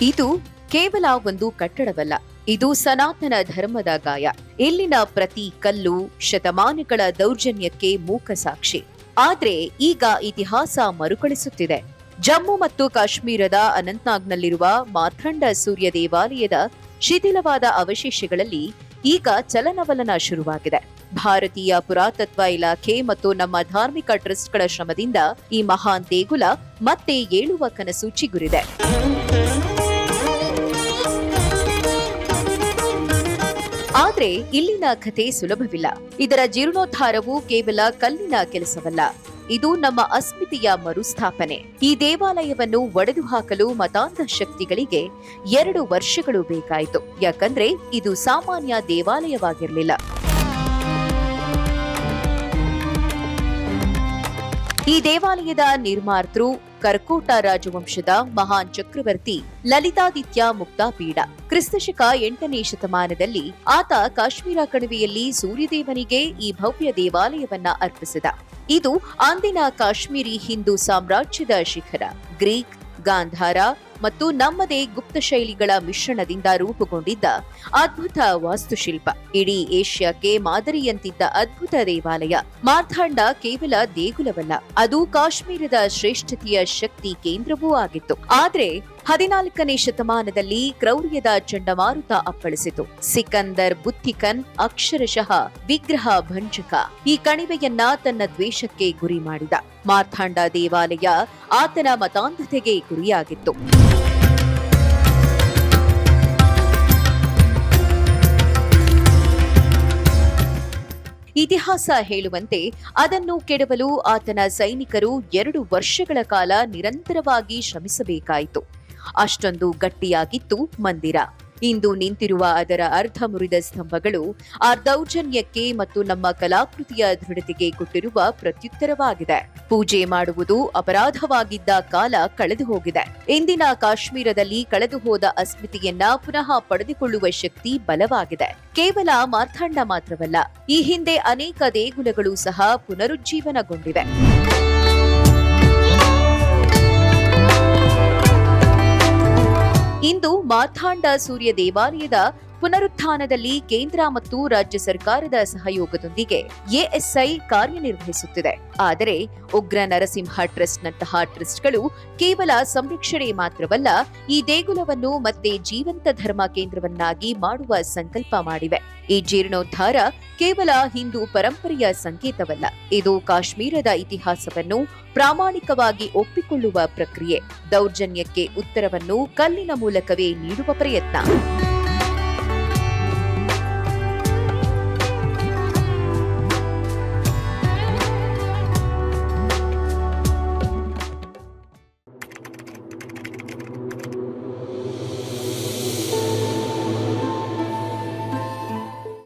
ಇದು ಕೇವಲ ಒಂದು ಕಟ್ಟಡವಲ್ಲ, ಇದು ಸನಾತನ ಧರ್ಮದ ಗಾಯ. ಇಲ್ಲಿನ ಪ್ರತಿ ಕಲ್ಲು ಶತಮಾನಗಳ ದೌರ್ಜನ್ಯಕ್ಕೆ ಮೂಕ ಸಾಕ್ಷಿ. ಆದ್ರೆ ಈಗ ಇತಿಹಾಸ ಮರುಕಳಿಸುತ್ತಿದೆ. ಜಮ್ಮು ಮತ್ತು ಕಾಶ್ಮೀರದ ಅನಂತ್ನಾಗ್ನಲ್ಲಿರುವ ಮಾರ್ಥಂಡ ಸೂರ್ಯ ದೇವಾಲಯದ ಶಿಥಿಲವಾದ ಅವಶೇಷಗಳಲ್ಲಿ ಈಗ ಚಲನವಲನ ಶುರುವಾಗಿದೆ. ಭಾರತೀಯ ಪುರಾತತ್ವ ಇಲಾಖೆ ಮತ್ತು ನಮ್ಮ ಧಾರ್ಮಿಕ ಟ್ರಸ್ಟ್ಗಳ ಶ್ರಮದಿಂದ ಈ ಮಹಾನ್ ದೇಗುಲ ಮತ್ತೆ ಏಳುವ ಕನಸು ಚಿಗುರಿದೆ. ಆದ್ರೆ ಇಲ್ಲಿನ ಕಥೆ ಸುಲಭವಿಲ್ಲ. ಇದರ ಜೀರ್ಣೋದ್ಧಾರವು ಕೇವಲ ಕಲ್ಲಿನ ಕೆಲಸವಲ್ಲ, ಇದು ನಮ್ಮ ಅಸ್ಮಿತೆಯ ಮರುಸ್ಥಾಪನೆ. ಈ ದೇವಾಲಯವನ್ನು ಒಡೆದು ಹಾಕಲು ಮತಾಂಧ ಶಕ್ತಿಗಳಿಗೆ 2 ವರ್ಷಗಳು ಬೇಕಾಯಿತು. ಯಾಕಂದ್ರೆ ಇದು ಸಾಮಾನ್ಯ ದೇವಾಲಯವಾಗಿರಲಿಲ್ಲ. ಈ ದೇವಾಲಯದ ನಿರ್ಮಾತೃ ಕರ್ಕೋಟ ರಾಜವಂಶದ ಮಹಾನ್ ಚಕ್ರವರ್ತಿ ಲಲಿತಾದಿತ್ಯ ಮುಕ್ತಾಪೀಡ. ಕ್ರಿಸ್ತಶಕ 8ನೇ ಶತಮಾನದಲ್ಲಿ ಆತ ಕಾಶ್ಮೀರ ಕಣಿವೆಯಲ್ಲಿ ಸೂರ್ಯದೇವನಿಗೆ ಈ ಭವ್ಯ ದೇವಾಲಯವನ್ನ ಅರ್ಪಿಸಿದ. ಇದು ಅಂದಿನ ಕಾಶ್ಮೀರಿ ಹಿಂದೂ ಸಾಮ್ರಾಜ್ಯದ ಶಿಖರ. ಗ್ರೀಕ್, ಗಾಂಧಾರ ಮತ್ತು ನಮ್ಮದೇ ಗುಪ್ತ ಶೈಲಿಗಳ ಮಿಶ್ರಣದಿಂದ ರೂಪುಗೊಂಡಿದ್ದ ಅದ್ಭುತ ವಾಸ್ತುಶಿಲ್ಪ. ಇಡೀ ಏಷ್ಯಾಕ್ಕೆ ಮಾದರಿಯಂತಿದ್ದ ಅದ್ಭುತ ದೇವಾಲಯ. ಮಾರ್ಥಾಂಡ ಕೇವಲ ದೇಗುಲವಲ್ಲ, ಅದು ಕಾಶ್ಮೀರದ ಶ್ರೇಷ್ಠತೆಯ ಶಕ್ತಿ ಕೇಂದ್ರವೂ ಆಗಿತ್ತು. ಆದ್ರೆ 14ನೇ ಶತಮಾನದಲ್ಲಿ ಕ್ರೌರ್ಯದ ಚಂಡಮಾರುತ ಅಪ್ಪಳಿಸಿತು. ಸಿಕಂದರ್ ಬುತ್ತಿಕನ್ ಅಕ್ಷರಶಃ ವಿಗ್ರಹ ಭಂಜಕ ಈ ಕಣಿವೆಯನ್ನ ತನ್ನ ದ್ವೇಷಕ್ಕೆ ಗುರಿ ಮಾಡಿದ. ಮಾರ್ಥಾಂಡ ದೇವಾಲಯ ಆತನ ಮತಾಂಧತೆಗೆ ಗುರಿಯಾಗಿತ್ತು. ಇತಿಹಾಸ ಹೇಳುವಂತೆ ಅದನ್ನು ಕೆಡವಲು ಆತನ ಸೈನಿಕರು 2 ವರ್ಷಗಳ ಕಾಲ ನಿರಂತರವಾಗಿ ಶ್ರಮಿಸಬೇಕಾಯಿತು. ಅಷ್ಟೊಂದು ಗಟ್ಟಿಯಾಗಿತ್ತು ಮಂದಿರ. ಇಂದು ನಿಂತಿರುವ ಅದರ ಅರ್ಧ ಮುರಿದ ಸ್ತಂಭಗಳು ಆ ದೌರ್ಜನ್ಯಕ್ಕೆ ಮತ್ತು ನಮ್ಮ ಕಲಾಕೃತಿಯ ದೃಢತೆಗೆ ಕೊಟ್ಟಿರುವ ಪ್ರತ್ಯುತ್ತರವಾಗಿದೆ. ಪೂಜೆ ಮಾಡುವುದು ಅಪರಾಧವಾಗಿದ್ದ ಕಾಲ ಕಳೆದು ಹೋಗಿದೆ. ಇಂದಿನ ಕಾಶ್ಮೀರದಲ್ಲಿ ಕಳೆದು ಹೋದ ಅಸ್ಮಿತೆಯನ್ನ ಪುನಃ ಪಡೆದುಕೊಳ್ಳುವ ಶಕ್ತಿ ಬಲವಾಗಿದೆ. ಕೇವಲ ಮಾರ್ಥಾಂಡ ಮಾತ್ರವಲ್ಲ, ಈ ಹಿಂದೆ ಅನೇಕ ದೇಗುಲಗಳು ಸಹ ಪುನರುಜ್ಜೀವನಗೊಂಡಿವೆ. ಇಂದು ಮಾರ್ಥಾಂಡ ಸೂರ್ಯ ದೇವಾಲಯದ ಪುನರುತ್ಥಾನದಲ್ಲಿ ಕೇಂದ್ರ ಮತ್ತು ರಾಜ್ಯ ಸರ್ಕಾರದ ಸಹಯೋಗದೊಂದಿಗೆ ಎಎಸ್ಐ ಕಾರ್ಯನಿರ್ವಹಿಸುತ್ತಿದೆ. ಆದರೆ ಉಗ್ರ ನರಸಿಂಹ ಟ್ರಸ್ಟ್ನಂತಹ ಟ್ರಸ್ಟ್ಗಳು ಕೇವಲ ಸಂರಕ್ಷಣೆ ಮಾತ್ರವಲ್ಲ, ಈ ದೇಗುಲವನ್ನು ಮತ್ತೆ ಜೀವಂತ ಧರ್ಮ ಕೇಂದ್ರವನ್ನಾಗಿ ಮಾಡುವ ಸಂಕಲ್ಪ ಮಾಡಿವೆ. ಈ ಜೀರ್ಣೋದ್ಧಾರ ಕೇವಲ ಹಿಂದೂ ಪರಂಪರೆಯ ಸಂಕೇತವಲ್ಲ, ಇದು ಕಾಶ್ಮೀರದ ಇತಿಹಾಸವನ್ನು ಪ್ರಾಮಾಣಿಕವಾಗಿ ಒಪ್ಪಿಕೊಳ್ಳುವ ಪ್ರಕ್ರಿಯೆ. ದೌರ್ಜನ್ಯಕ್ಕೆ ಉತ್ತರವನ್ನು ಕಲ್ಲಿನ ಮೂಲಕವೇ ನೀಡುವ ಪ್ರಯತ್ನ.